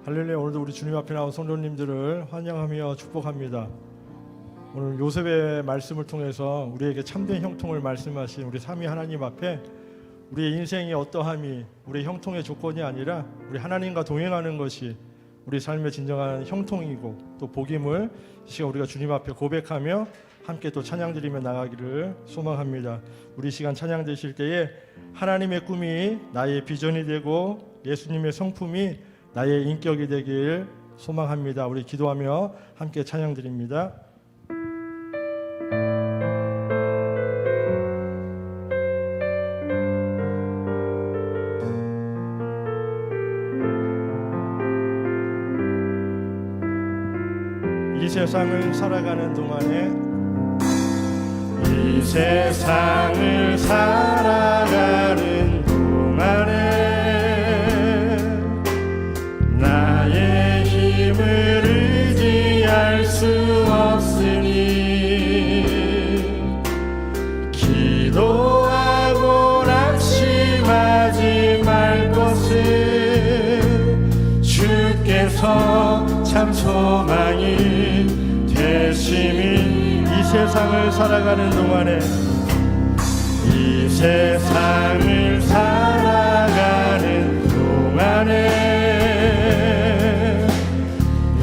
할렐루야. 오늘도 우리 주님 앞에 나온 성도님들을 환영하며 축복합니다. 오늘 요셉의 말씀을 통해서 우리에게 참된 형통을 말씀하신 우리 삼위 하나님 앞에 우리의 인생이 어떠함이 우리의 형통의 조건이 아니라 우리 하나님과 동행하는 것이 우리 삶의 진정한 형통이고 또 복임을 이 시간 우리가 주님 앞에 고백하며 함께 또 찬양 드리며 나가기를 소망합니다. 우리 시간 찬양 드실 때에 하나님의 꿈이 나의 비전이 되고 예수님의 성품이 나의 인격이 되길 소망합니다. 우리 기도하며 함께 찬양 드립니다. 이 세상을 살아가는 동안에 이 세상을 살아가는 동안에 나의 힘을 의지할 수 없으니 기도하고 낙심하지 말 것은 주께서 참 소망이 되심이 이 세상을 살아가는 동안에 이 세상을 살아가는 동안에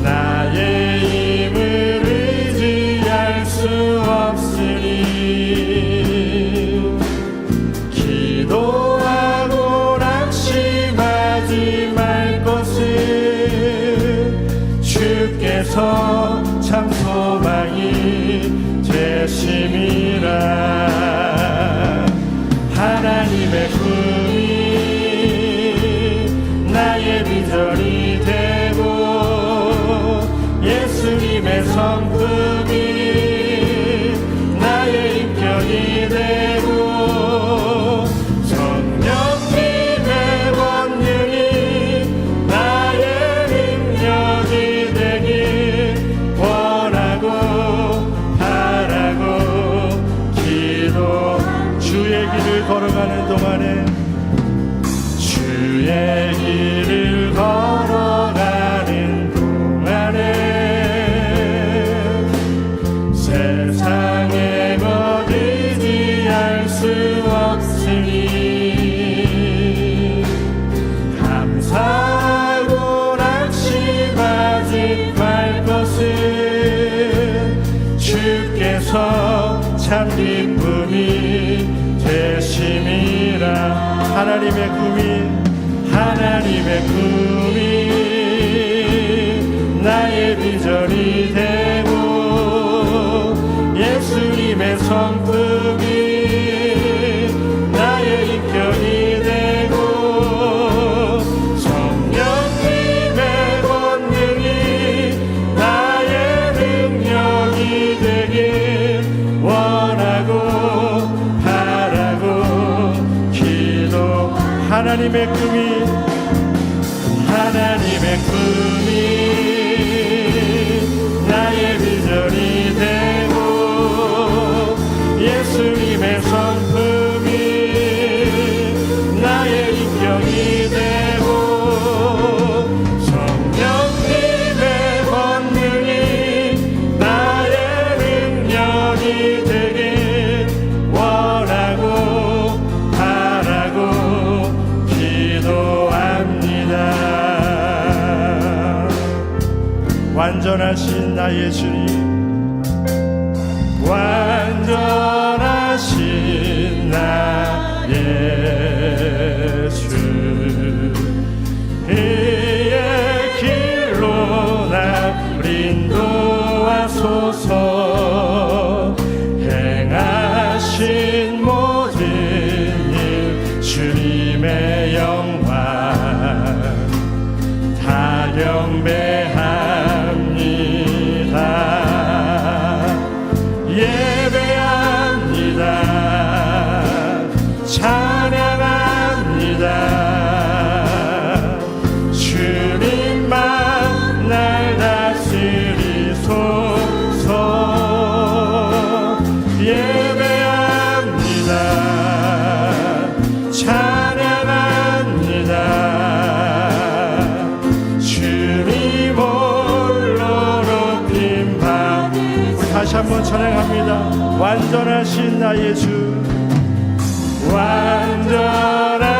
나의 힘을 의지할 수 없으니 기도하고 낙심하지 말 것은 주께서 참 소망이 되심이라. 하나님의 꿈이 나의 비전이 되고 예수님의 성품이 나의 인격이 되고 성령님의 권능이 나의 능력이 되길 원하고 바라고 기도 주의 길을 걸어가는 동안에 주의 길을 걸어가는 동안에 세상의 것 의지할 수 없으니 감사하고 낙심하지 말 것은 주께서 참 기쁨이 되심이라. 하나님의 꿈이 나의 비전이 되고 예수님의 성품이 나의 인격이 되고 성령님의 권능이 나의 능력이 되길 원하고 바라고 기도. 하나님의 꿈이 나의 비전이 되고 예수님의 성품 완전하신 나의 주님, 완전하신 나의 주, 그의 길로 날 인도하소서. 행하신 모든 일 주님의 영광 다 경배합니다. 예배합니다. 찬양합니다. 주님만 날 다스리소서. 예배합니다. 찬양합니다. 주님 홀로 높임 받으소서. 다시 한번 찬양합니다. 완전하신 나의 주, 완전하신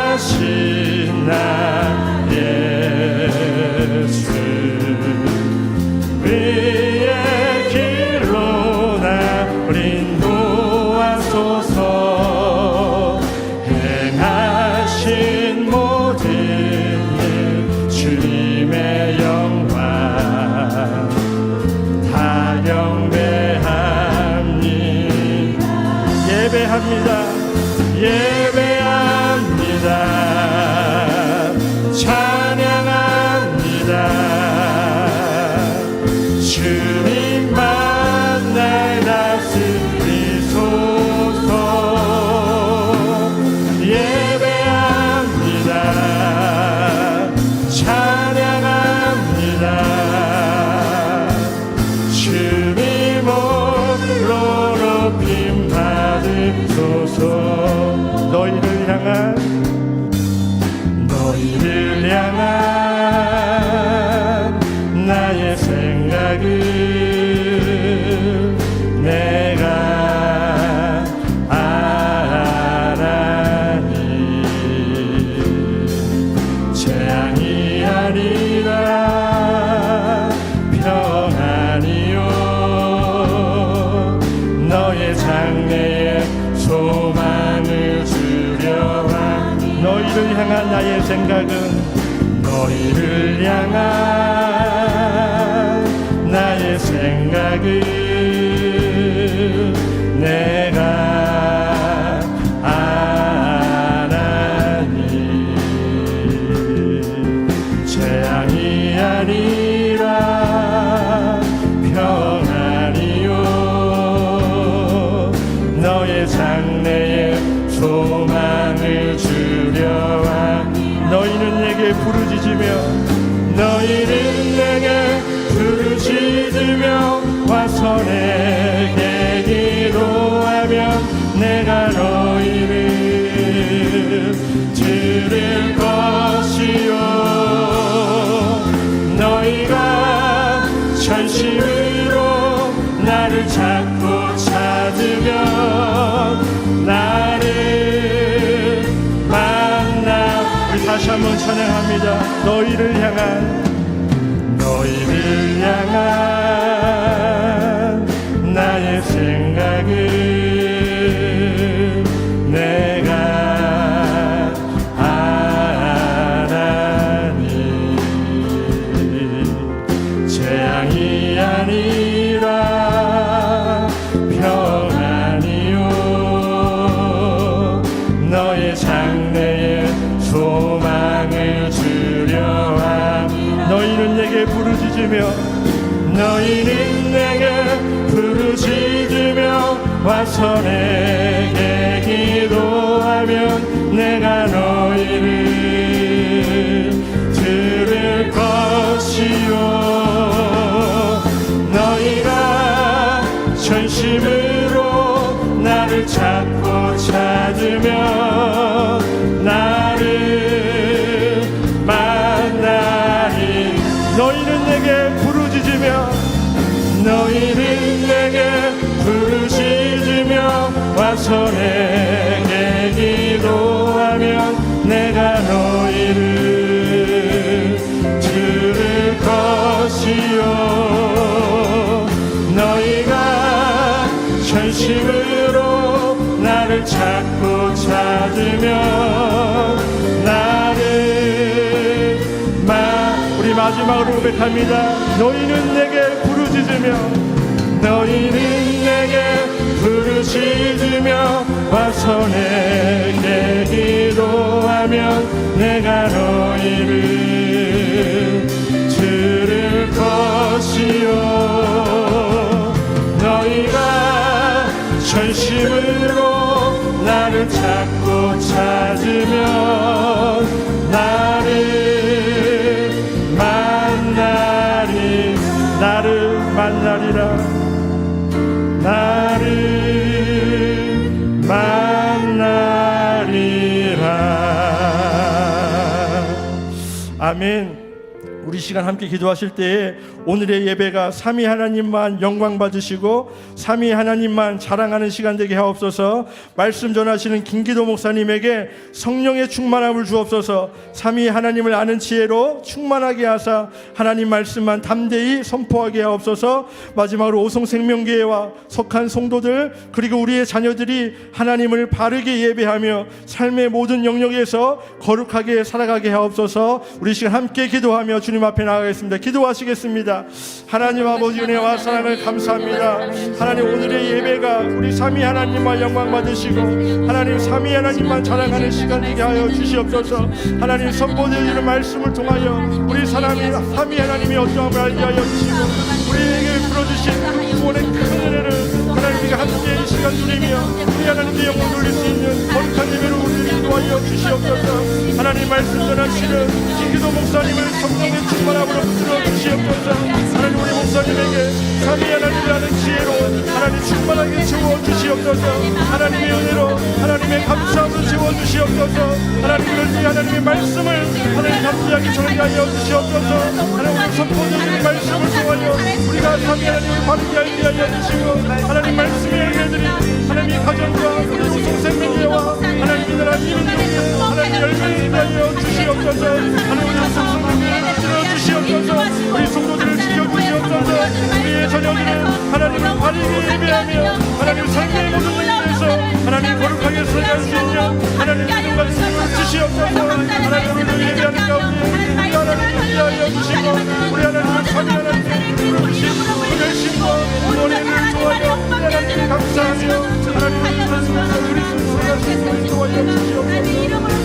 나의 주, 그의 길로 날 인도하소서. 행하신 모든 일 주님의 영광 다 경배합니다. 예배합니다. 예배합니다. 찬양합니다. 주님만 날 다스리소서. 예배합니다. 찬양합니다. 주님 홀로 높임 받으소서. 너희를 향한 나의 생각은 내가 아나니 재앙이 아니라 평안이요 너의 장래에 소망을 주려와. 너희를 향한 나의 생각은 너희를 향한 나의 생각은 내가 아나니 재앙이 아니라 평안이요 너의 장래에 소망을 주려와. 너희는 내게 부르짖으며 와서 내게 기도하면 내가 너희를 들을 것이요. 너희가 전심으로 나를 찾고 찾으면 나를 만나. 우리 다시 한번 찬양합니다. 너희를 향한 나의 생각은 내가 아나니 재앙이 아니라 평안이요 너의 장래에 소망을 주려함. 너희는 내게 부르짖으며 와서 내게 기도하면 내가 너희를 들을 것이요. 너희가 전심으로 나를 찾고 찾으면 나를 만나리. 너희는 내게 부르짖으며 와서 내게 기도하면 내가 너희를 들을 것이요. 찾으면 우리 마지막으로 고백합니다. 너희는 내게 부르짖으며 너희는 내게 부르짖으며 와서 내게 기도하면 내가 너희를 들을 것이요 너희가 전심으로 나를 찾고 찾으면 나를 만나리라 나를 만나리라. 아멘. 우리 시간 함께 기도하실 때에 오늘의 예배가 삼위 하나님만 영광 받으시고 삼위 하나님만 자랑하는 시간 되게 하옵소서. 말씀 전하시는 김기도 목사님에게 성령의 충만함을 주옵소서. 삼위 하나님을 아는 지혜로 충만하게 하사 하나님 말씀만 담대히 선포하게 하옵소서. 마지막으로 오송생명교회와 속한 성도들 그리고 우리의 자녀들이 하나님을 바르게 예배하며 삶의 모든 영역에서 거룩하게 살아가게 하옵소서. 우리 시간 함께 기도하며 주님 앞에 나가겠습니다. 기도하시겠습니다. 하나님 아버지 은혜와 사랑을 감사합니다. 하나님 오늘의 예배가 우리 삼위 하나님만 영광 받으시고 하나님 삼위 하나님만 자랑하는 시간 되게 하여 주시옵소서. 하나님 선포되어지는 말씀을 통하여 우리 사람이 삼위 하나님이 어떠함을 알게 하여 주시고 우리에게 풀어주신 구원의 큰 은혜를 하나님 우리가 함께 이 시간 누리며 우리 하나님께 영광 돌릴 수 있는 거룩한 예배로 우리를 인도하여 주시옵소서. 하나님 말씀 전하시는 김기도 목사님을 성령의 충만함으로 붙들어 주시옵소서. 하나님 우리 목사님에게 삼위 하나님을 아는 지혜로 하나님 충만하게 채워주시옵소서. 하나님의 은혜로 하나님의 감사함으로 채워주시옵소서. 하나님을 위해 하나님의 말씀을 하나님 담대하게 전하여 주시옵소서. 하나님 오늘 선포되는 말씀을 통하여 우리가 삼위 하나님을 바르게 알게 하여 주시고 하나님 말씀의 열매들이 하나님의 가정과 우리 오송생명교회와 하나님의 나라 이민족에 하나님 열매를 하여 주시옵소서. 하나님 우리 오송생명교회를 들어주시옵소서. 우리 성도들을 지켜주시옵소서. 우리의 자녀들은 하나님을 바르게 예배하며 하나님 삶의 모든 영역에서 하나님 거룩하게 살아갈 수 있는 하나님의 능력과 힘을 주시옵소서. 하나님을 예배하는 가운데 우리 하나님을 위하여 주시고 우리 하나님을 삼위 하나님을 부르신 그 열심과 은혜를 통하여 하나님께 감사하며 하나님을 부르시면서 우리 스스로가 신을 도와여 주시옵소서.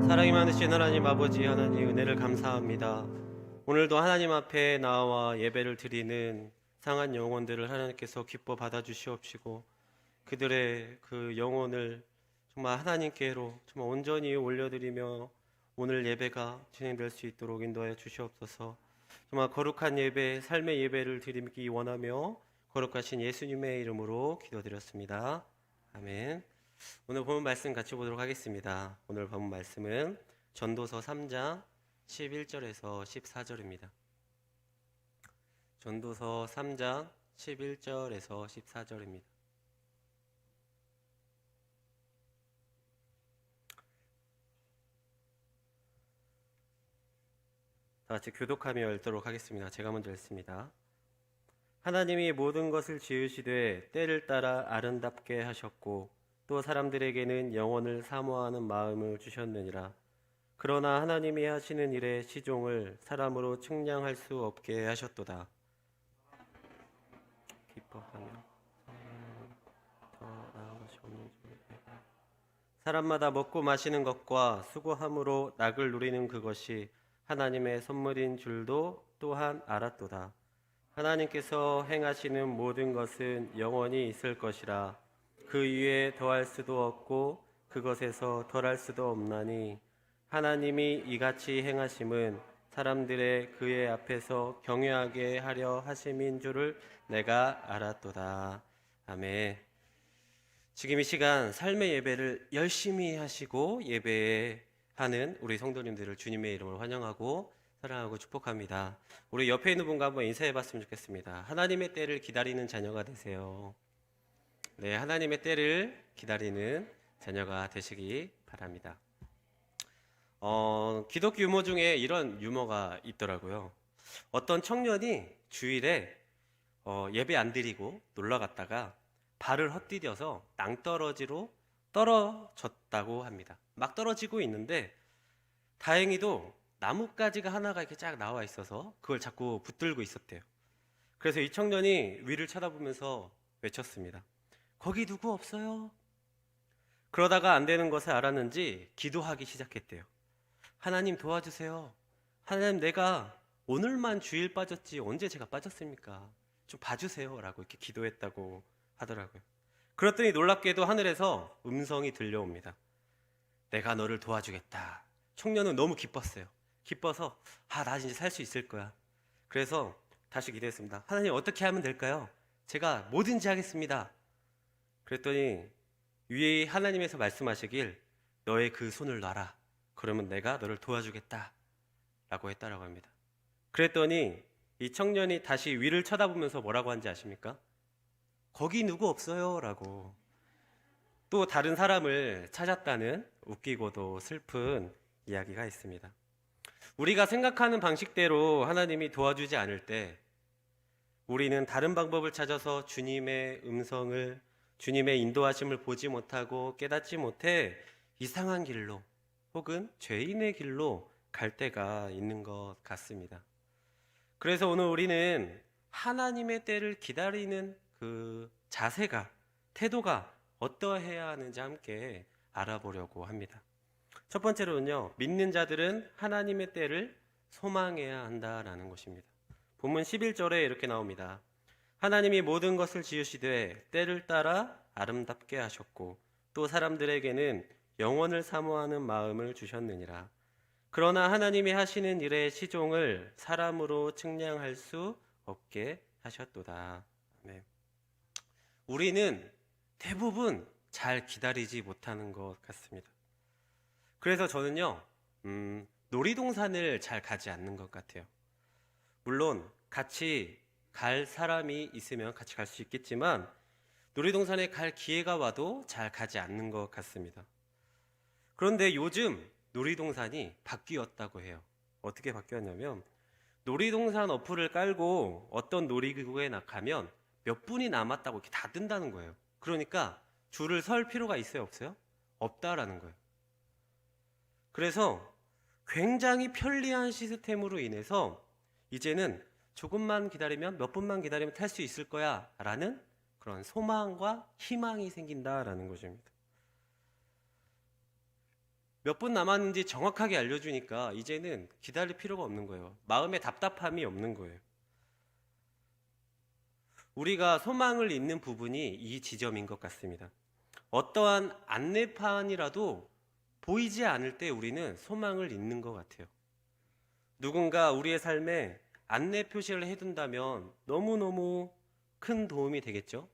사랑이 많으신 하나님 아버지 하나님 은혜를 감사합니다. 오늘도 하나님 앞에 나와 예배를 드리는 상한 영혼들을 하나님께서 기뻐 받아주시옵시고 그들의 그 영혼을 정말 하나님께로 정말 온전히 올려드리며 오늘 예배가 진행될 수 있도록 인도하여 주시옵소서. 정말 거룩한 예배, 삶의 예배를 드리기 원하며 거룩하신 예수님의 이름으로 기도드렸습니다. 아멘. 오늘 본문 말씀 같이 보도록 하겠습니다. 오늘 본문 말씀은 전도서 3장 11절에서 14절입니다. 전도서 3장 11절에서 14절입니다. 다 같이 교독하며 읽도록 하겠습니다. 제가 먼저 읽습니다. 하나님이 모든 것을 지으시되 때를 따라 아름답게 하셨고 또 사람들에게는 영원을 사모하는 마음을 주셨느니라. 그러나 하나님이 하시는 일의 시종을 사람으로 측량할 수 없게 하셨도다. 기뻐하며 더 나은 것이 없는 줄 사람마다 먹고 마시는 것과 수고함으로 낙을 누리는 그것이 하나님의 선물인 줄도 또한 알았도다. 하나님께서 행하시는 모든 것은 영원히 있을 것이라. 그 위에 더할 수도 없고 그것에서 덜할 수도 없나니 하나님이 이같이 행하심은 사람들의 그의 앞에서 경외하게 하려 하심인 줄을 내가 알았도다. 아멘. 지금 이 시간 삶의 예배를 열심히 하시고 예배하는 우리 성도님들을 주님의 이름으로 환영하고 사랑하고 축복합니다. 우리 옆에 있는 분과 한번 인사해봤으면 좋겠습니다. 하나님의 때를 기다리는 자녀가 되세요. 네, 하나님의 때를 기다리는 자녀가 되시기 바랍니다. 기독교 유머 중에 이런 유머가 있더라고요. 어떤 청년이 주일에 예배 안 드리고 놀러 갔다가 발을 헛디뎌서 낭떠러지로 떨어졌다고 합니다. 막 떨어지고 있는데 다행히도 나뭇가지가 하나가 이렇게 쫙 나와 있어서 그걸 자꾸 붙들고 있었대요. 그래서 이 청년이 위를 쳐다보면서 외쳤습니다. 거기 누구 없어요? 그러다가 안 되는 것을 알았는지 기도하기 시작했대요. 하나님 도와주세요. 하나님, 내가 오늘만 주일 빠졌지 언제 제가 빠졌습니까? 좀 봐주세요 라고 이렇게 기도했다고 하더라고요. 그랬더니 놀랍게도 하늘에서 음성이 들려옵니다. 내가 너를 도와주겠다. 청년은 너무 기뻤어요. 기뻐서 나 이제 살 수 있을 거야. 그래서 다시 기도했습니다. 하나님, 어떻게 하면 될까요? 제가 뭐든지 하겠습니다. 그랬더니 위에 하나님에서 말씀하시길 너의 그 손을 놔라. 그러면 내가 너를 도와주겠다 라고 했다라고 합니다. 그랬더니 이 청년이 다시 위를 쳐다보면서 뭐라고 한지 아십니까? 거기 누구 없어요 라고 또 다른 사람을 찾았다는 웃기고도 슬픈 이야기가 있습니다. 우리가 생각하는 방식대로 하나님이 도와주지 않을 때 우리는 다른 방법을 찾아서 주님의 음성을, 주님의 인도하심을 보지 못하고 깨닫지 못해 이상한 길로 혹은 죄인의 길로 갈 때가 있는 것 같습니다. 그래서 오늘 우리는 하나님의 때를 기다리는 그 자세가, 태도가 어떠해야 하는지 함께 알아보려고 합니다. 첫 번째로는요, 믿는 자들은 하나님의 때를 소망해야 한다라는 것입니다. 본문 11절에 이렇게 나옵니다. 하나님이 모든 것을 지으시되 때를 따라 아름답게 하셨고 또 사람들에게는 영원을 사모하는 마음을 주셨느니라. 그러나 하나님이 하시는 일의 시종을 사람으로 측량할 수 없게 하셨도다. 네. 우리는 대부분 잘 기다리지 못하는 것 같습니다. 그래서 저는요, 놀이동산을 잘 가지 않는 것 같아요. 물론 같이 갈 사람이 있으면 같이 갈 수 있겠지만 놀이동산에 갈 기회가 와도 잘 가지 않는 것 같습니다. 그런데 요즘 놀이동산이 바뀌었다고 해요. 어떻게 바뀌었냐면 놀이동산 어플을 깔고 어떤 놀이기구에 가면 몇 분이 남았다고 이렇게 다 뜬다는 거예요. 그러니까 줄을 설 필요가 있어요, 없어요? 없다라는 거예요. 그래서 굉장히 편리한 시스템으로 인해서 이제는 조금만 기다리면, 몇 분만 기다리면 탈 수 있을 거야 라는 그런 소망과 희망이 생긴다라는 것입니다. 몇 분 남았는지 정확하게 알려주니까 이제는 기다릴 필요가 없는 거예요. 마음에 답답함이 없는 거예요. 우리가 소망을 잇는 부분이 이 지점인 것 같습니다. 어떠한 안내판이라도 보이지 않을 때 우리는 소망을 잇는 것 같아요. 누군가 우리의 삶에 안내 표시를 해둔다면 너무너무 큰 도움이 되겠죠?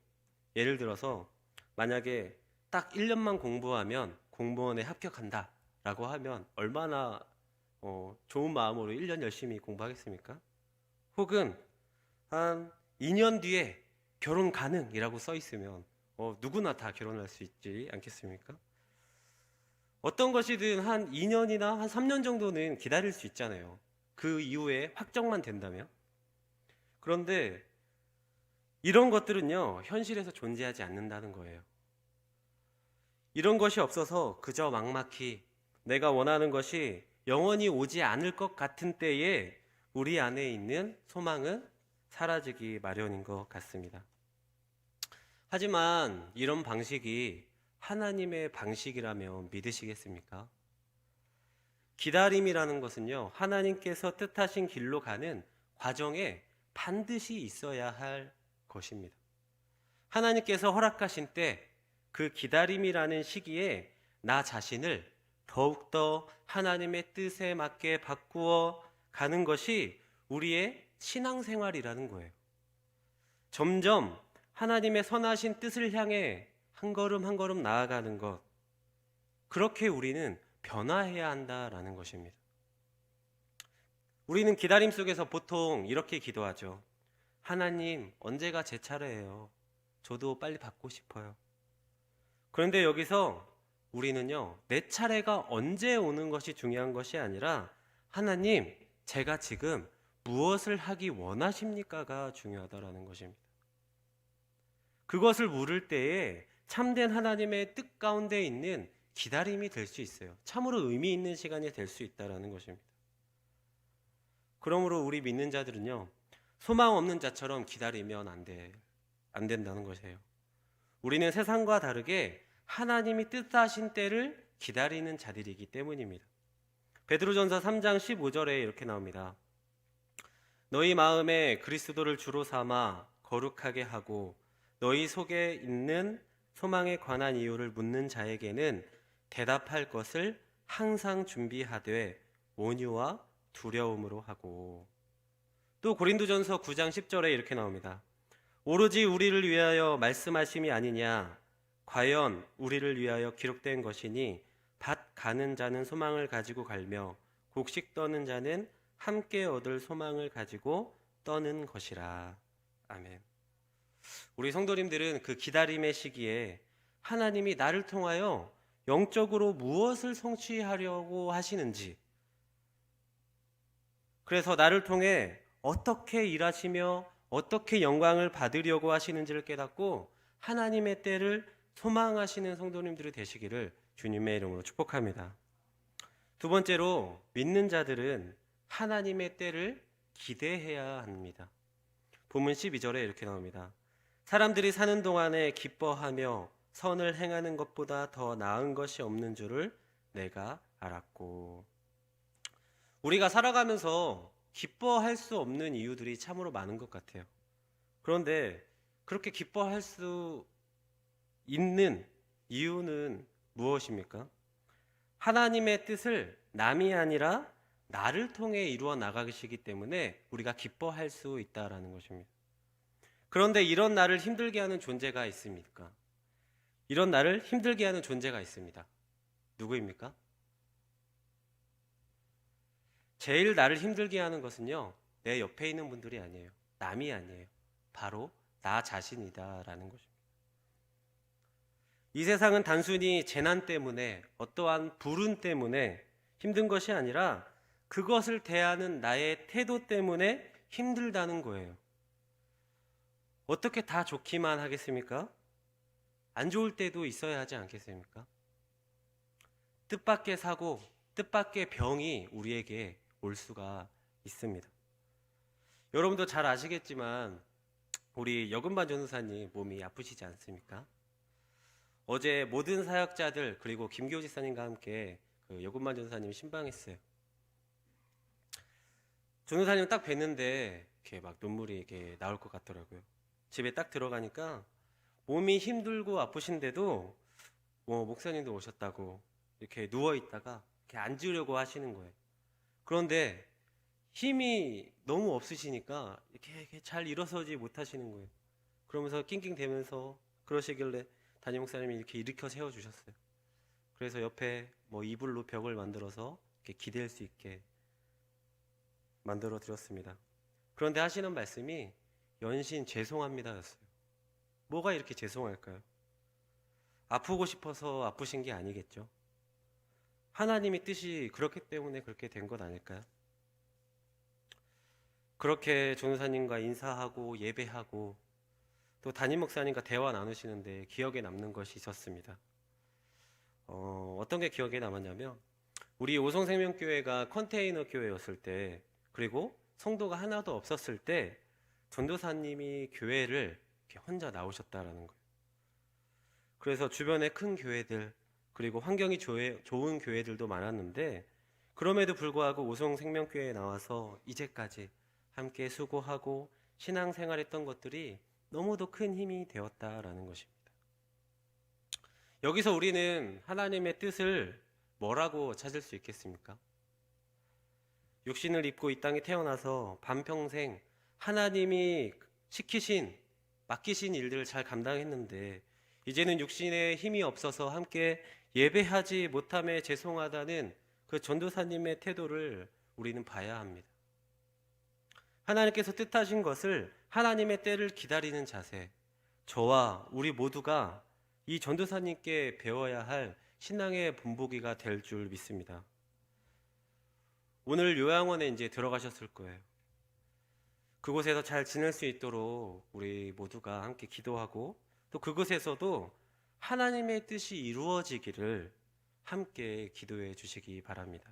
예를 들어서 만약에 딱 1년만 공부하면 공무원에 합격한다 라고 하면 얼마나 좋은 마음으로 1년 열심히 공부하겠습니까? 혹은 한 2년 뒤에 결혼 가능이라고 써 있으면 누구나 다 결혼할 수 있지 않겠습니까? 어떤 것이든 한 2년이나 한 3년 정도는 기다릴 수 있잖아요. 그 이후에 확정만 된다면. 그런데 이런 것들은요, 현실에서 존재하지 않는다는 거예요. 이런 것이 없어서 그저 막막히 내가 원하는 것이 영원히 오지 않을 것 같은 때에 우리 안에 있는 소망은 사라지기 마련인 것 같습니다. 하지만 이런 방식이 하나님의 방식이라면 믿으시겠습니까? 기다림이라는 것은요, 하나님께서 뜻하신 길로 가는 과정에 반드시 있어야 할 것입니다. 하나님께서 허락하신 때 그 기다림이라는 시기에 나 자신을 더욱더 하나님의 뜻에 맞게 바꾸어 가는 것이 우리의 신앙생활이라는 거예요. 점점 하나님의 선하신 뜻을 향해 한 걸음 한 걸음 나아가는 것, 그렇게 우리는 변화해야 한다라는 것입니다. 우리는 기다림 속에서 보통 이렇게 기도하죠. 하나님, 언제가 제 차례예요? 저도 빨리 받고 싶어요. 그런데 여기서 우리는요, 내 차례가 언제 오는 것이 중요한 것이 아니라 하나님, 제가 지금 무엇을 하기 원하십니까가 중요하다라는 것입니다. 그것을 물을 때에 참된 하나님의 뜻 가운데 있는 기다림이 될 수 있어요. 참으로 의미 있는 시간이 될 수 있다라는 것입니다. 그러므로 우리 믿는 자들은요, 소망 없는 자처럼 기다리면 안 된다는 것이에요. 우리는 세상과 다르게 하나님이 뜻하신 때를 기다리는 자들이기 때문입니다. 베드로전서 3장 15절에 이렇게 나옵니다. 너희 마음에 그리스도를 주로 삼아 거룩하게 하고 너희 속에 있는 소망에 관한 이유를 묻는 자에게는 대답할 것을 항상 준비하되 온유와 두려움으로 하고. 또 고린도전서 9장 10절에 이렇게 나옵니다. 오로지 우리를 위하여 말씀하심이 아니냐. 과연 우리를 위하여 기록된 것이니 밭 가는 자는 소망을 가지고 갈며 곡식 떠는 자는 함께 얻을 소망을 가지고 떠는 것이라. 아멘. 우리 성도님들은 그 기다림의 시기에 하나님이 나를 통하여 영적으로 무엇을 성취하려고 하시는지, 그래서 나를 통해 어떻게 일하시며 어떻게 영광을 받으려고 하시는지를 깨닫고 하나님의 때를 소망하시는 성도님들이 되시기를 주님의 이름으로 축복합니다. 두 번째로, 믿는 자들은 하나님의 때를 기대해야 합니다. 본문 12절에 이렇게 나옵니다. 사람들이 사는 동안에 기뻐하며 선을 행하는 것보다 더 나은 것이 없는 줄을 내가 알았고. 우리가 살아가면서 기뻐할 수 없는 이유들이 참으로 많은 것 같아요. 그런데 그렇게 기뻐할 수 있는 이유는 무엇입니까? 하나님의 뜻을 남이 아니라 나를 통해 이루어 나가시기 때문에 우리가 기뻐할 수 있다라는 것입니다. 그런데 이런 나를 힘들게 하는 존재가 있습니까? 이런 나를 힘들게 하는 존재가 있습니다. 누구입니까? 제일 나를 힘들게 하는 것은요, 내 옆에 있는 분들이 아니에요. 남이 아니에요. 바로 나 자신이다라는 것입니다. 이 세상은 단순히 재난 때문에, 어떠한 불운 때문에 힘든 것이 아니라 그것을 대하는 나의 태도 때문에 힘들다는 거예요. 어떻게 다 좋기만 하겠습니까? 안 좋을 때도 있어야 하지 않겠습니까? 뜻밖의 사고, 뜻밖의 병이 우리에게 올 수가 있습니다. 여러분도 잘 아시겠지만 우리 여금반 전도사님 몸이 아프시지 않습니까? 어제 모든 사역자들 그리고 김기호 지사님과 함께 그 여금반 전도사님 신방했어요. 전도사님 딱 뵀는데 이렇게 막 눈물이 이렇게 나올 것 같더라고요. 집에 딱 들어가니까 몸이 힘들고 아프신데도 목사님도 오셨다고 이렇게 누워 있다가 이렇게 앉으려고 하시는 거예요. 그런데 힘이 너무 없으시니까 이렇게 잘 일어서지 못하시는 거예요. 그러면서 낑낑대면서 그러시길래 담임 목사님이 이렇게 일으켜 세워주셨어요. 그래서 옆에 이불로 벽을 만들어서 이렇게 기댈 수 있게 만들어 드렸습니다. 그런데 하시는 말씀이 연신 죄송합니다 였어요. 뭐가 이렇게 죄송할까요? 아프고 싶어서 아프신 게 아니겠죠? 하나님의 뜻이 그렇기 때문에 그렇게 된 것 아닐까요? 그렇게 전도사님과 인사하고 예배하고 또 담임 목사님과 대화 나누시는데 기억에 남는 것이 있었습니다. 어떤 게 기억에 남았냐면, 우리 오송생명교회가 컨테이너 교회였을 때, 그리고 성도가 하나도 없었을 때 전도사님이 교회를 이렇게 혼자 나오셨다라는 거예요. 그래서 주변에 큰 교회들 그리고 환경이 좋은 교회들도 많았는데, 그럼에도 불구하고 오송생명교회에 나와서 이제까지 함께 수고하고 신앙생활했던 것들이 너무도 큰 힘이 되었다라는 것입니다. 여기서 우리는 하나님의 뜻을 뭐라고 찾을 수 있겠습니까? 육신을 입고 이 땅에 태어나서 반평생 하나님이 맡기신 일들을 잘 감당했는데 이제는 육신에 힘이 없어서 함께 예배하지 못함에 죄송하다는 그 전도사님의 태도를 우리는 봐야 합니다. 하나님께서 뜻하신 것을 하나님의 때를 기다리는 자세, 저와 우리 모두가 이 전도사님께 배워야 할 신앙의 본보기가 될 줄 믿습니다. 오늘 요양원에 이제 들어가셨을 거예요. 그곳에서 잘 지낼 수 있도록 우리 모두가 함께 기도하고 또 그곳에서도 하나님의 뜻이 이루어지기를 함께 기도해 주시기 바랍니다.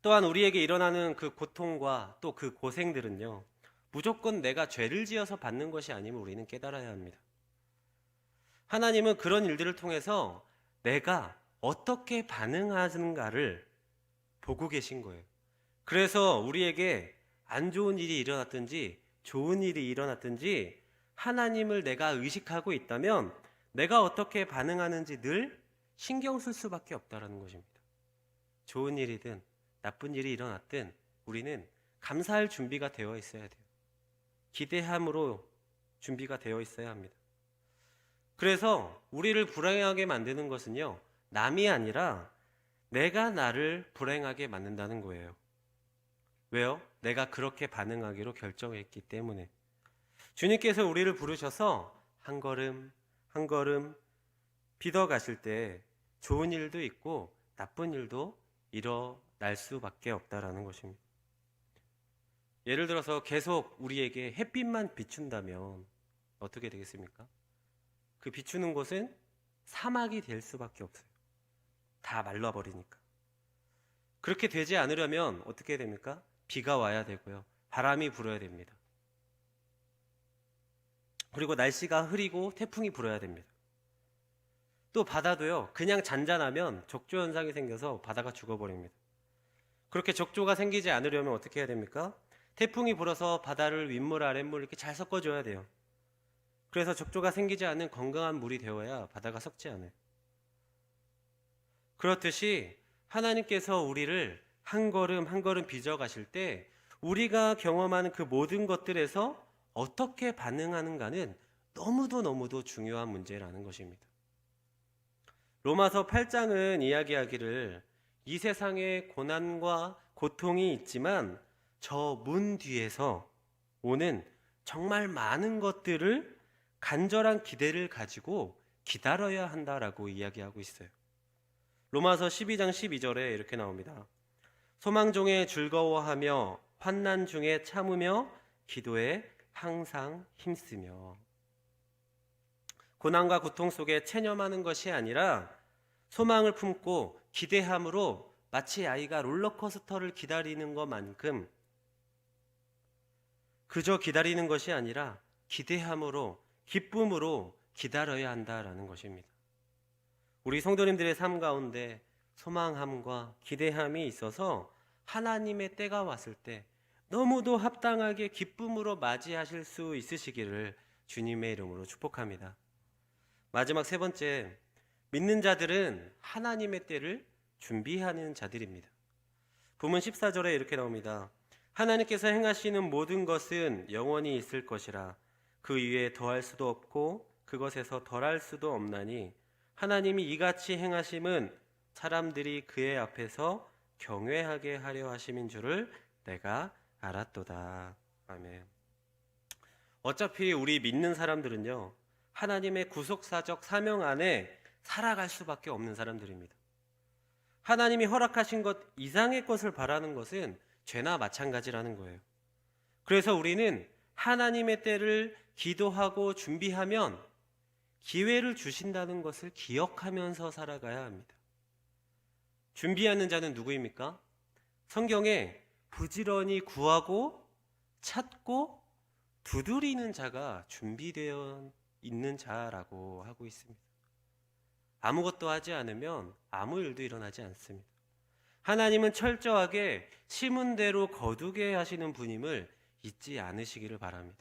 또한 우리에게 일어나는 그 고통과 또 그 고생들은요, 무조건 내가 죄를 지어서 받는 것이 아님을 우리는 깨달아야 합니다. 하나님은 그런 일들을 통해서 내가 어떻게 반응하는가를 보고 계신 거예요. 그래서 우리에게 안 좋은 일이 일어났든지 좋은 일이 일어났든지 하나님을 내가 의식하고 있다면 내가 어떻게 반응하는지 늘 신경 쓸 수밖에 없다는 것입니다. 좋은 일이든 나쁜 일이 일어났든 우리는 감사할 준비가 되어 있어야 돼요. 기대함으로 준비가 되어 있어야 합니다. 그래서 우리를 불행하게 만드는 것은요, 남이 아니라 내가 나를 불행하게 만든다는 거예요. 왜요? 내가 그렇게 반응하기로 결정했기 때문에. 주님께서 우리를 부르셔서 한 걸음 한 걸음 빚어 가실 때 좋은 일도 있고 나쁜 일도 일어날 수밖에 없다라는 것입니다. 예를 들어서 계속 우리에게 햇빛만 비춘다면 어떻게 되겠습니까? 그 비추는 곳은 사막이 될 수밖에 없어요. 다 말라버리니까. 그렇게 되지 않으려면 어떻게 됩니까? 비가 와야 되고요. 바람이 불어야 됩니다. 그리고 날씨가 흐리고 태풍이 불어야 됩니다. 또 바다도요, 그냥 잔잔하면 적조 현상이 생겨서 바다가 죽어버립니다. 그렇게 적조가 생기지 않으려면 어떻게 해야 됩니까? 태풍이 불어서 바다를 윗물 아랫물 이렇게 잘 섞어줘야 돼요. 그래서 적조가 생기지 않는 건강한 물이 되어야 바다가 썩지 않아요. 그렇듯이 하나님께서 우리를 한 걸음 한 걸음 빚어 가실 때 우리가 경험하는 그 모든 것들에서 어떻게 반응하는가는 너무도 중요한 문제라는 것입니다. 로마서 8장은 이야기하기를 이 세상에 고난과 고통이 있지만 저 문 뒤에서 오는 정말 많은 것들을 간절한 기대를 가지고 기다려야 한다라고 이야기하고 있어요. 로마서 12장 12절에 이렇게 나옵니다. 소망 중에 즐거워하며 환난 중에 참으며 기도에 항상 힘쓰며. 고난과 고통 속에 체념하는 것이 아니라 소망을 품고 기대함으로 마치 아이가 롤러코스터를 기다리는 것만큼 그저 기다리는 것이 아니라 기대함으로 기쁨으로 기다려야 한다라는 것입니다. 우리 성도님들의 삶 가운데 소망함과 기대함이 있어서 하나님의 때가 왔을 때 너무도 합당하게 기쁨으로 맞이하실 수 있으시기를 주님의 이름으로 축복합니다. 마지막 세 번째, 믿는 자들은 하나님의 때를 준비하는 자들입니다. 본문 14절에 이렇게 나옵니다. 하나님께서 행하시는 모든 것은 영원히 있을 것이라 그 위에 더할 수도 없고 그것에서 덜할 수도 없나니 하나님이 이같이 행하심은 사람들이 그의 앞에서 경외하게 하려 하심인 줄을 내가 알았도다. 아멘. 어차피 우리 믿는 사람들은요, 하나님의 구속사적 사명 안에 살아갈 수밖에 없는 사람들입니다. 하나님이 허락하신 것 이상의 것을 바라는 것은 죄나 마찬가지라는 거예요. 그래서 우리는 하나님의 때를 기도하고 준비하면 기회를 주신다는 것을 기억하면서 살아가야 합니다. 준비하는 자는 누구입니까? 성경에 부지런히 구하고 찾고 두드리는 자가 준비되어 있는 자라고 하고 있습니다. 아무것도 하지 않으면 아무 일도 일어나지 않습니다. 하나님은 철저하게 심은 대로 거두게 하시는 분임을 잊지 않으시기를 바랍니다.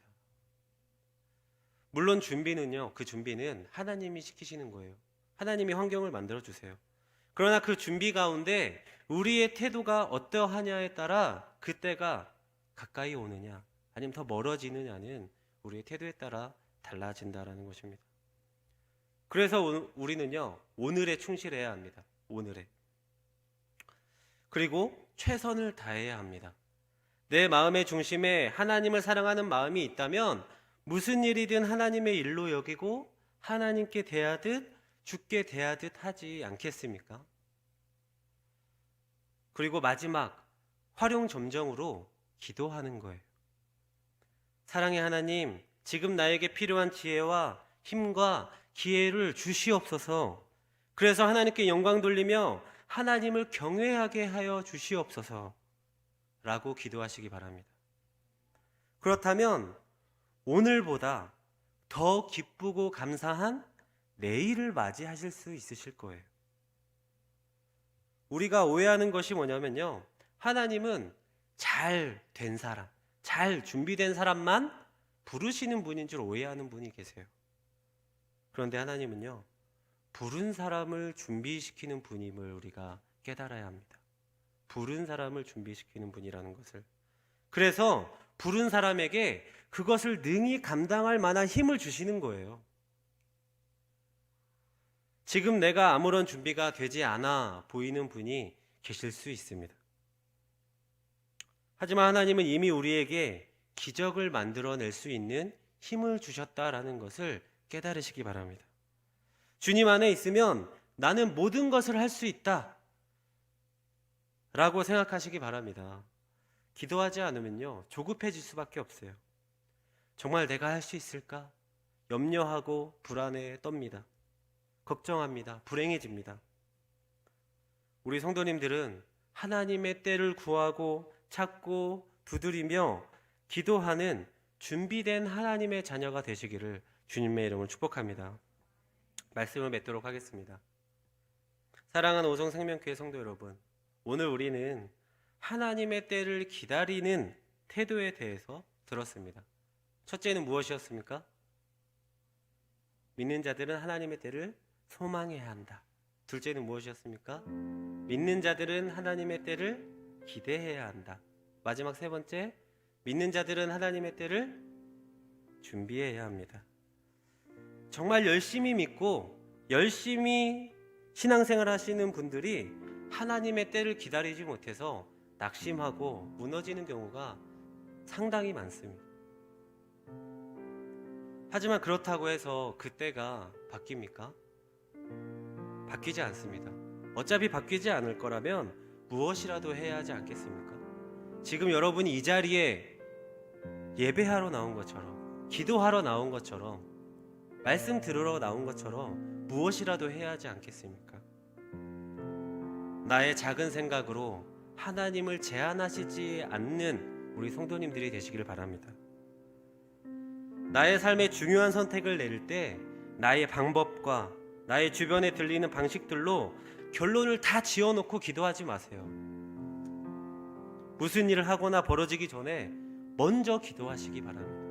물론 준비는요, 그 준비는 하나님이 시키시는 거예요. 하나님이 환경을 만들어 주세요. 그러나 그 준비 가운데 우리의 태도가 어떠하냐에 따라 그때가 가까이 오느냐 아니면 더 멀어지느냐는 우리의 태도에 따라 달라진다라는 것입니다. 그래서 우리는요, 오늘에 충실해야 합니다. 오늘에. 그리고 최선을 다해야 합니다. 내 마음의 중심에 하나님을 사랑하는 마음이 있다면 무슨 일이든 하나님의 일로 여기고 하나님께 대하듯 죽게 대하듯 하지 않겠습니까? 그리고 마지막 활용점정으로 기도하는 거예요. 사랑의 하나님, 지금 나에게 필요한 지혜와 힘과 기회를 주시옵소서. 그래서 하나님께 영광 돌리며 하나님을 경외하게 하여 주시옵소서 라고 기도하시기 바랍니다. 그렇다면 오늘보다 더 기쁘고 감사한 내일을 맞이하실 수 있으실 거예요. 우리가 오해하는 것이 뭐냐면요, 하나님은 잘 된 사람, 잘 준비된 사람만 부르시는 분인 줄 오해하는 분이 계세요. 그런데 하나님은요, 부른 사람을 준비시키는 분임을 우리가 깨달아야 합니다. 부른 사람을 준비시키는 분이라는 것을. 그래서 부른 사람에게 그것을 능히 감당할 만한 힘을 주시는 거예요. 지금 내가 아무런 준비가 되지 않아 보이는 분이 계실 수 있습니다. 하지만 하나님은 이미 우리에게 기적을 만들어낼 수 있는 힘을 주셨다라는 것을 깨달으시기 바랍니다. 주님 안에 있으면 나는 모든 것을 할 수 있다 라고 생각하시기 바랍니다. 기도하지 않으면요, 조급해질 수밖에 없어요. 정말 내가 할 수 있을까? 염려하고 불안에 떱니다. 걱정합니다. 불행해집니다. 우리 성도님들은 하나님의 때를 구하고 찾고 두드리며 기도하는 준비된 하나님의 자녀가 되시기를 주님의 이름으로 축복합니다. 말씀을 맺도록 하겠습니다. 사랑하는 오성생명교회 성도 여러분, 오늘 우리는 하나님의 때를 기다리는 태도에 대해서 들었습니다. 첫째는 무엇이었습니까? 믿는 자들은 하나님의 때를 소망해야 한다. 둘째는 무엇이었습니까? 믿는 자들은 하나님의 때를 기대해야 한다. 마지막 세 번째, 믿는 자들은 하나님의 때를 준비해야 합니다. 정말 열심히 믿고 열심히 신앙생활 하시는 분들이 하나님의 때를 기다리지 못해서 낙심하고 무너지는 경우가 상당히 많습니다. 하지만 그렇다고 해서 그 때가 바뀝니까? 바뀌지 않습니다. 어차피 바뀌지 않을 거라면 무엇이라도 해야 하지 않겠습니까? 지금 여러분이 이 자리에 예배하러 나온 것처럼, 기도하러 나온 것처럼, 말씀 들으러 나온 것처럼 무엇이라도 해야 하지 않겠습니까? 나의 작은 생각으로 하나님을 제한하시지 않는 우리 성도님들이 되시기를 바랍니다. 나의 삶의 중요한 선택을 내릴 때 나의 방법과 나의 주변에 들리는 방식들로 결론을 다 지어놓고 기도하지 마세요. 무슨 일을 하거나 벌어지기 전에 먼저 기도하시기 바랍니다.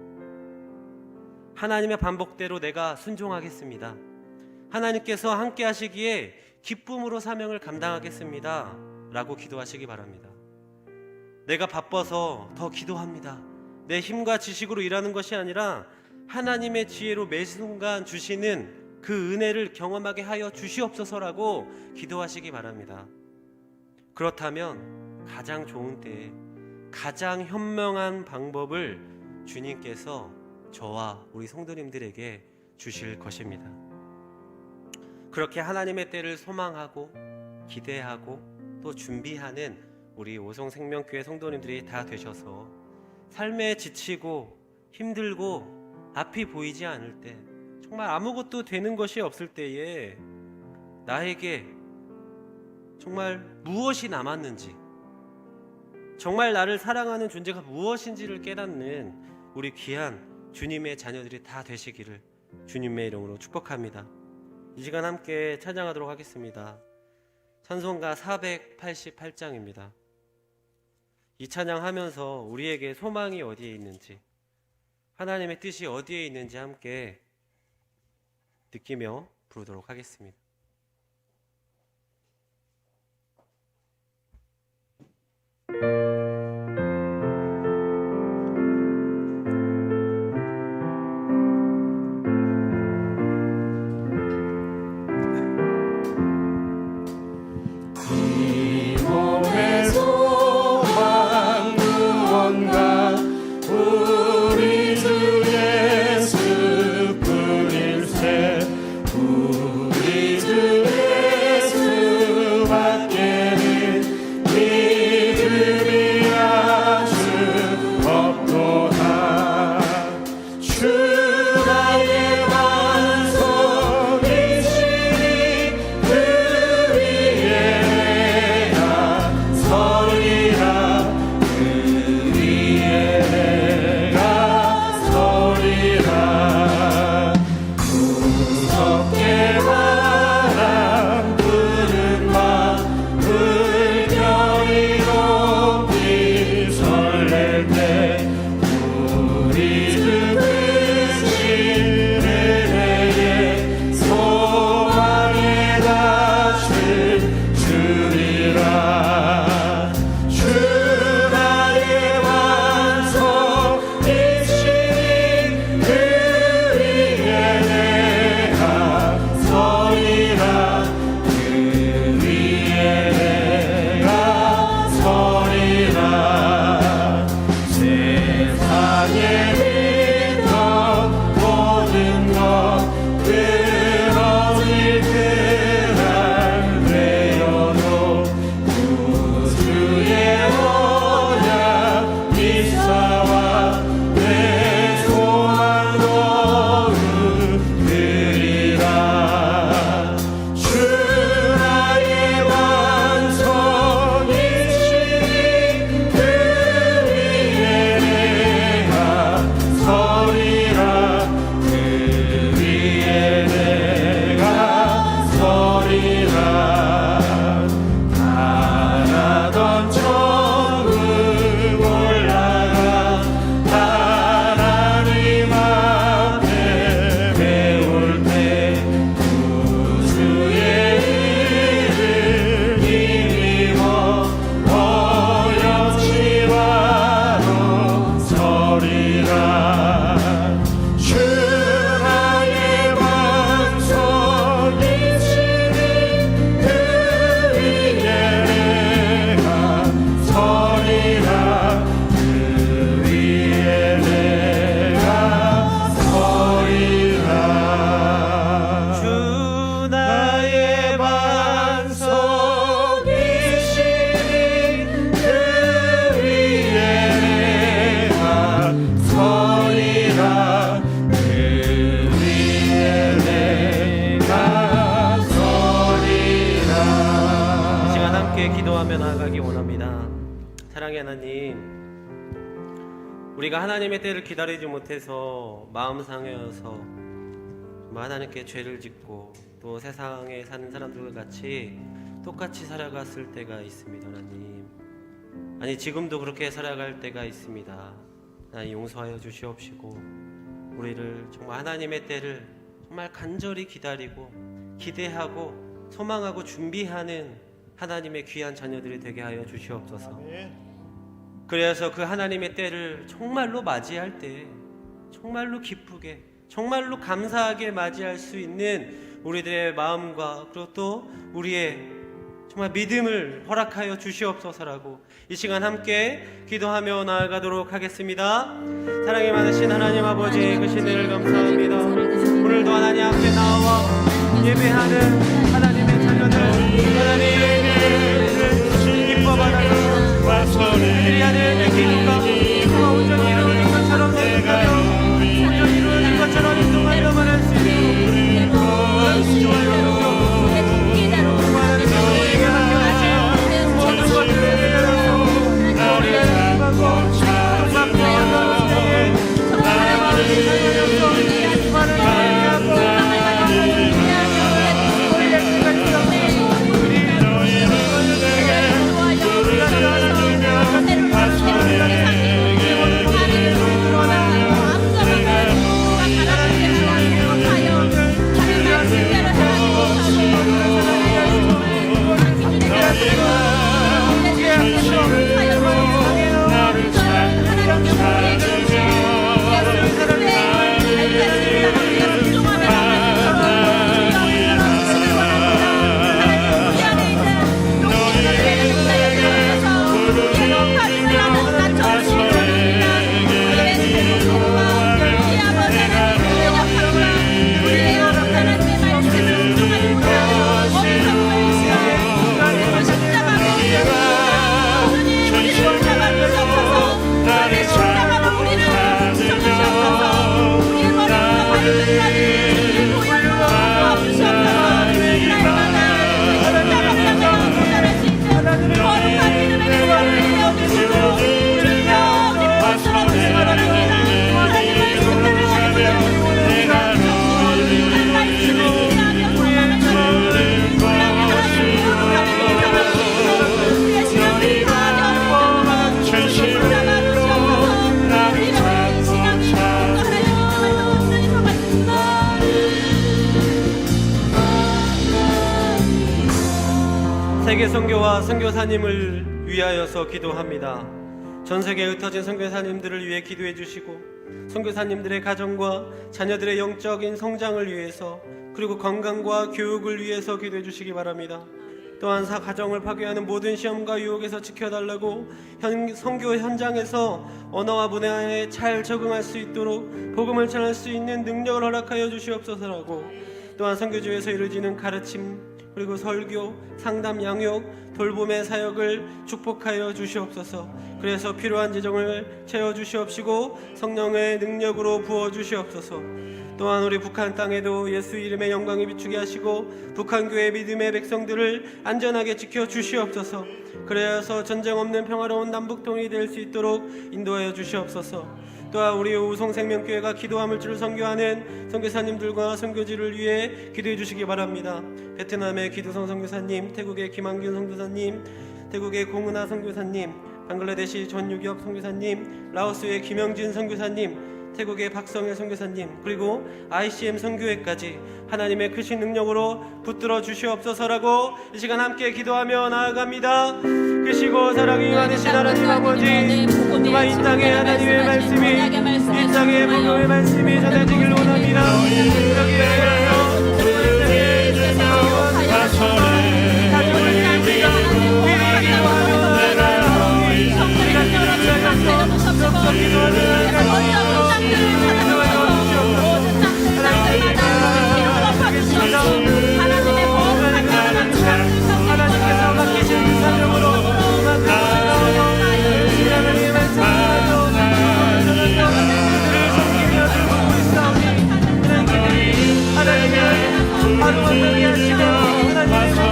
하나님의 반복대로 내가 순종하겠습니다. 하나님께서 함께 하시기에 기쁨으로 사명을 감당하겠습니다 라고 기도하시기 바랍니다. 내가 바빠서 더 기도합니다. 내 힘과 지식으로 일하는 것이 아니라 하나님의 지혜로 매 순간 주시는 그 은혜를 경험하게 하여 주시옵소서라고 기도하시기 바랍니다. 그렇다면 가장 좋은 때에 가장 현명한 방법을 주님께서 저와 우리 성도님들에게 주실 것입니다. 그렇게 하나님의 때를 소망하고 기대하고 또 준비하는 우리 오성생명교회 성도님들이 다 되셔서 삶에 지치고 힘들고 앞이 보이지 않을 때, 정말 아무것도 되는 것이 없을 때에 나에게 정말 무엇이 남았는지, 정말 나를 사랑하는 존재가 무엇인지를 깨닫는 우리 귀한 주님의 자녀들이 다 되시기를 주님의 이름으로 축복합니다. 이 시간 함께 찬양하도록 하겠습니다. 찬송가 488장입니다. 이 찬양하면서 우리에게 소망이 어디에 있는지, 하나님의 뜻이 어디에 있는지 함께 느끼며 부르도록 하겠습니다. 우리 주 예수뿐일세. 우리 기도하기 원합니다. 사랑의 하나님, 우리가 하나님의 때를 기다리지 못해서 마음 상해여서 하나님께 죄를 짓고 또 세상에 사는 사람들과 같이 똑같이 살아갔을 때가 있습니다. 하나님, 아니 지금도 그렇게 살아갈 때가 있습니다. 하나님 용서하여 주시옵시고 우리를 정말 하나님의 때를 정말 간절히 기다리고 기대하고 소망하고 준비하는 하나님의 귀한 자녀들이 되게 하여 주시옵소서. 아멘. 그래서 그 하나님의 때를 정말로 맞이할 때 정말로 기쁘게 정말로 감사하게 맞이할 수 있는 우리들의 마음과 그리고 또 우리의 정말 믿음을 허락하여 주시옵소서라고 이 시간 함께 기도하며 나아가도록 하겠습니다. 사랑이 많으신 하나님 아버지, 그 신을 감사합니다. 오늘도 하나님 앞에 나와 예배하는 하나님의 자녀들, 하나님을 기뻐 받아주시옵소서. 우리 안에 기도가 그가 온전히 이루어진 것처럼 생각하여 온전히 이루어진 것처럼 인동하여 말할 수 있도록 주와여 주옵소서. 우리에게 맡겨주신 모든 것들을 내려놓고 우리의 삶하고 정말 구원하는 때에 하나님의 자녀로서 많은 예배하고 우리의 생각이 세계 선교와 선교사님을 위하여서 기도합니다. 전 세계에 흩어진 선교사님들을 위해 기도해 주시고 선교사님들의 가정과 자녀들의 영적인 성장을 위해서 그리고 건강과 교육을 위해서 기도해 주시기 바랍니다. 또한 가정을 파괴하는 모든 시험과 유혹에서 지켜달라고 선교 현장에서 언어와 문화에 잘 적응할 수 있도록 복음을 전할 수 있는 능력을 허락하여 주시옵소서라고 또한 선교지에서 이루어지는 가르침 그리고 설교, 상담, 양육, 돌봄의 사역을 축복하여 주시옵소서. 그래서 필요한 재정을 채워주시옵시고 성령의 능력으로 부어주시옵소서. 또한 우리 북한 땅에도 예수 이름의 영광이 비추게 하시고 북한교회 믿음의 백성들을 안전하게 지켜주시옵소서. 그래서 전쟁 없는 평화로운 남북통일이 될 수 있도록 인도하여 주시옵소서. 또한 우리 우송생명교회가 기도함을 주를 선교하는 선교사님들과 선교지를 위해 기도해 주시기 바랍니다. 베트남의 기두성 선교사님, 태국의 김한균 선교사님, 태국의 공은하 선교사님, 방글라데시 전유격 선교사님, 라오스의 김영진 선교사님, 태국의 박성일 선교사님, 그리고 ICM 선교회까지 하나님의 크신 능력으로 붙들어 주시옵소서라고 이 시간 함께 기도하며 나아갑니다. 크시고 사랑이 많으신 하나님 아버지, 정말 이 땅에 하나님의 말씀이, 이 땅에 복음의 말씀이 전해지길 원합니다. 여기에서 하나님께서 맡기신 사명으로 하나님의 하루 한명이 하시며 하나님의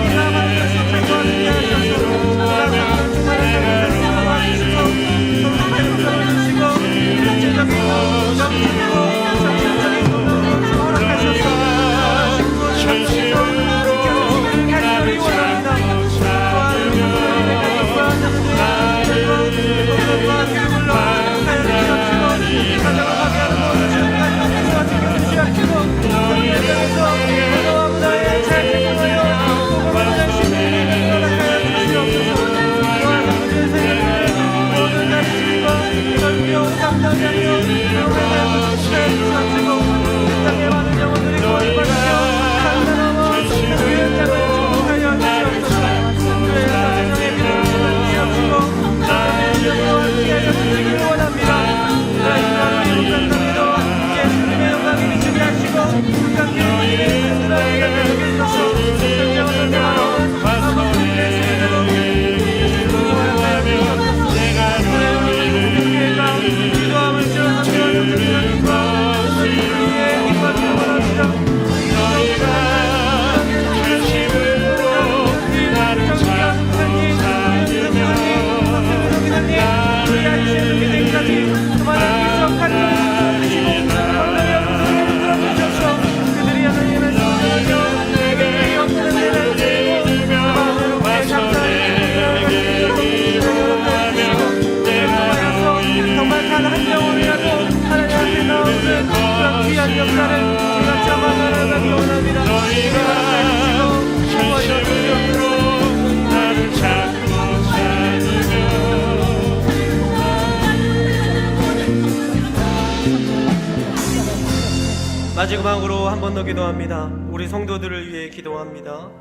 마지막으로 한 번 더 기도합니다. 우리 성도들을 위해 기도합니다.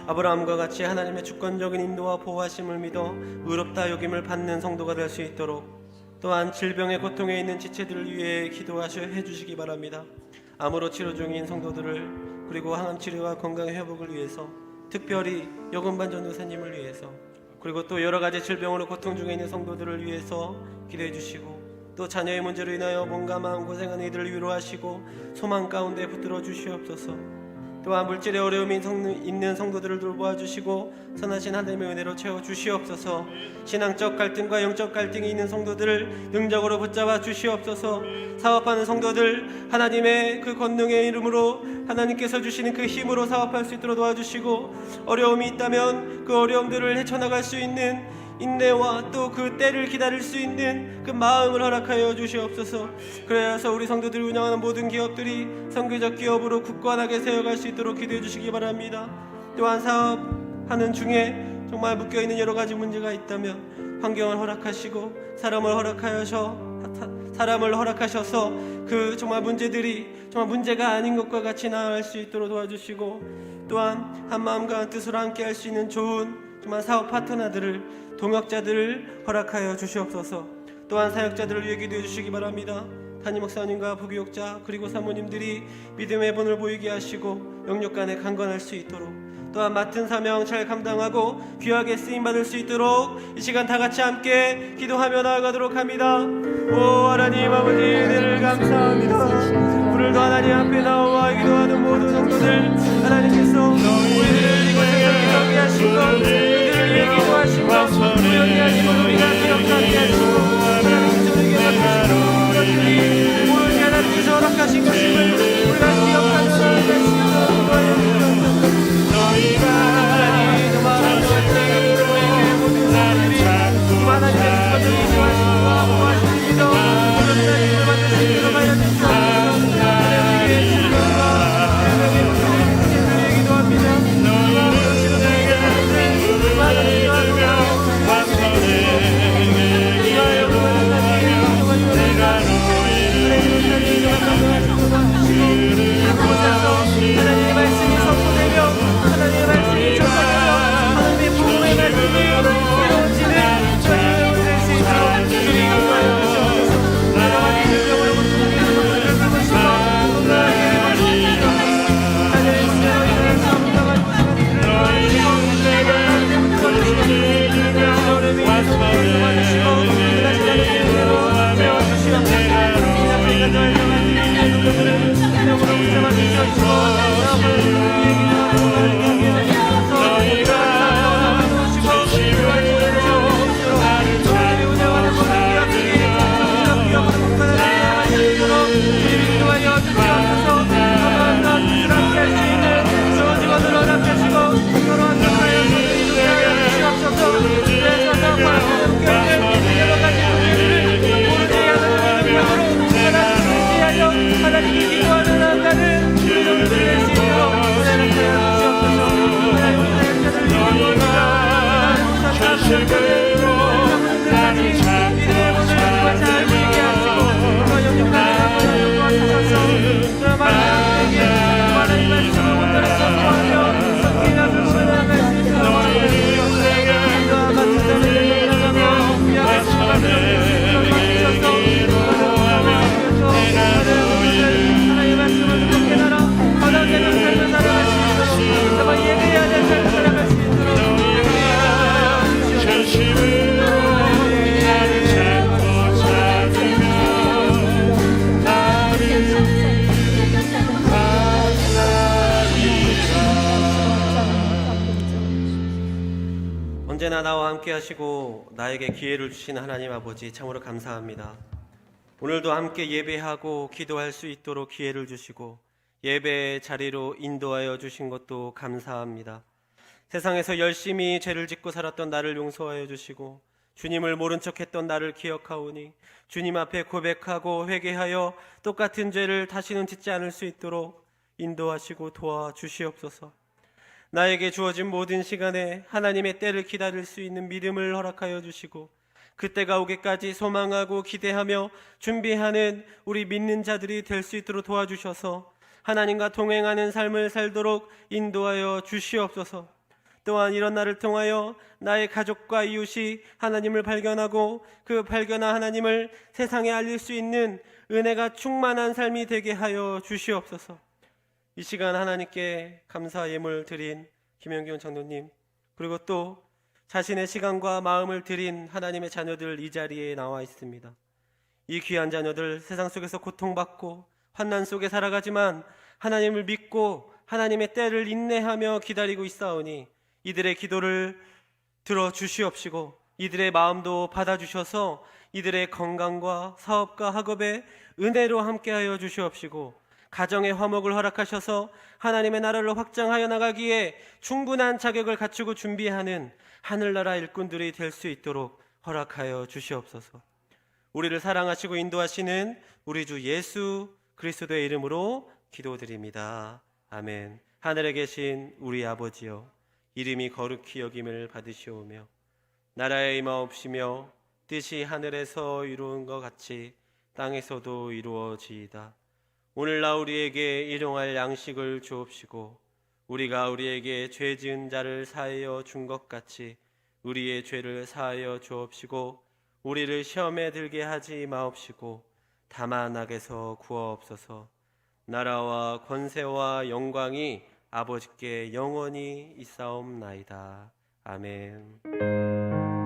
아브라함과 같이 하나님의 주권적인 인도와 보호하심을 믿어 의롭다 여김을 받는 성도가 될 수 있도록, 또한 질병의 고통에 있는 지체들을 위해 기도하셔 해주시기 바랍니다. 암으로 치료 중인 성도들을, 그리고 항암 치료와 건강 회복을 위해서, 특별히 여금반 전도사님을 위해서, 그리고 또 여러 가지 질병으로 고통 중에 있는 성도들을 위해서 기도해 주시고, 또 자녀의 문제로 인하여 몸과 마음 고생하는 이들을 위로하시고 소망 가운데 붙들어 주시옵소서. 또한 물질의 어려움이 있는 성도들을 돌보아 주시고 선하신 하나님의 은혜로 채워 주시옵소서. 신앙적 갈등과 영적 갈등이 있는 성도들을 능적으로 붙잡아 주시옵소서. 사업하는 성도들 하나님의 그 권능의 이름으로, 하나님께서 주시는 그 힘으로 사업할 수 있도록 도와주시고, 어려움이 있다면 그 어려움들을 헤쳐나갈 수 있는 인내와 또 그 때를 기다릴 수 있는 그 마음을 허락하여 주시옵소서. 그래서 우리 성도들이 운영하는 모든 기업들이 선교적 기업으로 굳건하게 세워갈 수 있도록 기도해 주시기 바랍니다. 또한 사업하는 중에 정말 묶여있는 여러 가지 문제가 있다면 환경을 허락하시고 사람을 허락하셔서 그 정말 문제들이 정말 문제가 아닌 것과 같이 나아갈 수 있도록 도와주시고, 또한 한 마음과 한 뜻으로 함께 할 수 있는 좋은 정말 사업 파트너들을, 동역자들을 허락하여 주시옵소서. 또한 사역자들을 위해 기도해 주시기 바랍니다. 담임 목사님과 부교육자 그리고 사모님들이 믿음의 본을 보이게 하시고 영육간에 강건할 수 있도록, 또한 맡은 사명 잘 감당하고 귀하게 쓰임받을 수 있도록 이 시간 다 같이 함께 기도하며 나아가도록 합니다. 오 하나님 아버지, 은혜를 감사합니다. 오늘도 하나님 앞에 나와 기도하는 모든 성도들, 하나님께서 우리를 이곳에서 기도하게 하시고 그들을 위해 기도하시고 우연히 아니고 우리가 기억하게 하시고 하나님께서 우리에게 맡기신 것들이 오로지 하나님께서 허락하신 것임을 우리가 기억하는 하나님 되시옵소서. 하나님 정말 하나님의 모든 사람들이 하나님의 주권적인 인도와 신과 보호하심을 믿어 모든 하나님을 받을 수 있도록 하여 주시옵소서. 하나님의 질병과 질병의 문제를 위해 기도합니다. 하나님의 말씀이 선포되며 하나님의 말씀이 전파되며 하나님의 부흥의 말씀이 이루어지는 저희를 될 수 있도록 주님 인도하여 주시옵소서. 여러 가지 질병으로 고통하는 것들을 부르시고 건강하게 해주시옵소서. 하늘의 신으로 인하여서 건강한 고생하는 이들을 도와주시고 하나님의 붙들어주시고 어려움이 있는 것들을 도와주시고 다시 나는 인생으로 세워주시옵소서. 인생을 가져갈 것들을 인생으로 붙잡아 주시옵소서. 하나님이 기도하는 한가는 우리 성도들을 낼 수 있도록 은혜를 주시옵소서. 하나님 믿음의 본을 가지고 잘 보이게 하시고 또 영역하는 사람과 사셔서 또 하나님에게 하나님 말씀을 온전히 선포하며 성기나 불순한 할 수 있도록 주시옵소서. 또한 같은 자를 나가며 귀하게 수고하며 맡기셔서 하나님의 말씀을 듣게 나라 받아들이는 삶을 살아갈 수 있도록 정말 예배해야 될 삶을 살아갈 수 있도록 언제나 나와 함께 하시고 나에게 기회를 주신 하나님 아버지, 참으로 감사합니다. 오늘도 함께 예배하고 기도할 수 있도록 기회를 주시고 예배의 자리로 인도하여 주신 것도 감사합니다. 세상에서 열심히 죄를 짓고 살았던 나를 용서하여 주시고 주님을 모른 척했던 나를 기억하오니 주님 앞에 고백하고 회개하여 똑같은 죄를 다시는 짓지 않을 수 있도록 인도하시고 도와주시옵소서. 나에게 주어진 모든 시간에 하나님의 때를 기다릴 수 있는 믿음을 허락하여 주시고 그때가 오기까지 소망하고 기대하며 준비하는 우리 믿는 자들이 될 수 있도록 도와주셔서 하나님과 동행하는 삶을 살도록 인도하여 주시옵소서. 또한 이런 날을 통하여 나의 가족과 이웃이 하나님을 발견하고 그 발견한 하나님을 세상에 알릴 수 있는 은혜가 충만한 삶이 되게 하여 주시옵소서. 이 시간 하나님께 감사 예물 드린 김영균 장로님, 그리고 또 자신의 시간과 마음을 드린 하나님의 자녀들 이 자리에 나와 있습니다. 이 귀한 자녀들 세상 속에서 고통받고 환난 속에 살아가지만 하나님을 믿고 하나님의 때를 인내하며 기다리고 있사오니 이들의 기도를 들어주시옵시고 이들의 마음도 받아주셔서 이들의 건강과 사업과 학업에 은혜로 함께하여 주시옵시고 가정의 화목을 허락하셔서 하나님의 나라를 확장하여 나가기에 충분한 자격을 갖추고 준비하는 하늘나라 일꾼들이 될 수 있도록 허락하여 주시옵소서. 우리를 사랑하시고 인도하시는 우리 주 예수 그리스도의 이름으로 기도드립니다. 아멘. 하늘에 계신 우리 아버지여, 이름이 거룩히 여김을 받으시오며 나라에 임하옵시며 뜻이 하늘에서 이루어진 것 같이 땅에서도 이루어지이다. 오늘날 우리에게 일용할 양식을 주옵시고 우리가 우리에게 죄 지은 자를 사하여 준 것 같이 우리의 죄를 사하여 주옵시고 우리를 시험에 들게 하지 마옵시고 다만 악에서 구하옵소서. 나라와 권세와 영광이 아버지께 영원히 있사옵나이다. 아멘.